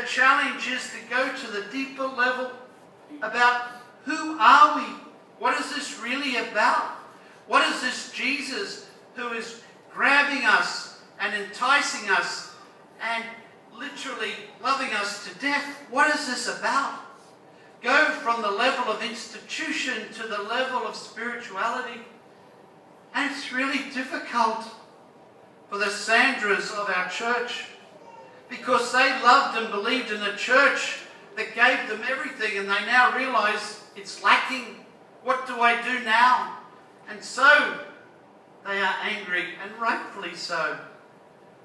the challenge is to go to the deeper level about who are we? What is this really about? What is this Jesus who is grabbing us and enticing us and literally loving us to death? What is this about? Go from the level of institution to the level of spirituality. And it's really difficult for the Sandras of our church, because they loved and believed in a church that gave them everything, and they now realize it's lacking. What do I do now? And so they are angry, and rightfully so.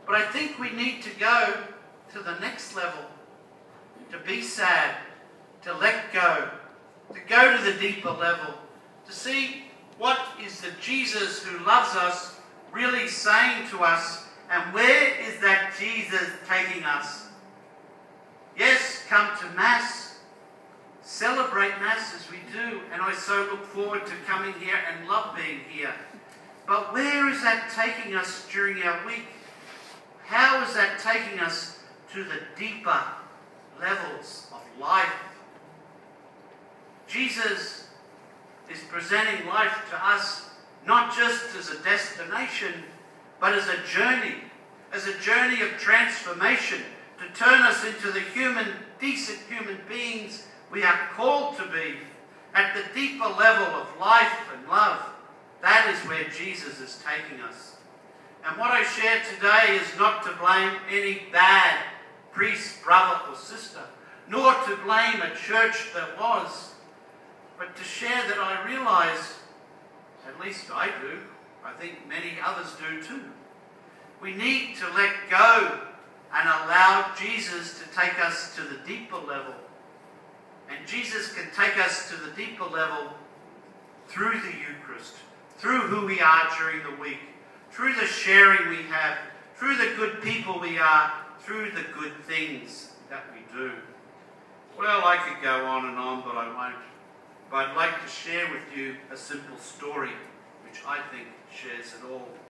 But I think we need to go to the next level, to be sad, to let go to the deeper level, to see what is the Jesus who loves us really saying to us, and where is that Jesus taking us? Yes, come to Mass, celebrate Mass as we do, and I so look forward to coming here and love being here. But where is that taking us during our week? How is that taking us to the deeper levels of life? Jesus is presenting life to us not just as a destination, but as a journey of transformation, to turn us into the decent human beings we are called to be at the deeper level of life and love. That is where Jesus is taking us. And what I share today is not to blame any bad priest, brother or sister, nor to blame a church that was, but to share that I realize, at least I do, I think many others do too, we need to let go and allow Jesus to take us to the deeper level. And Jesus can take us to the deeper level through the Eucharist, through who we are during the week, through the sharing we have, through the good people we are, through the good things that we do. Well, I could go on and on, but I won't. But I'd like to share with you a simple story which I think shares it all.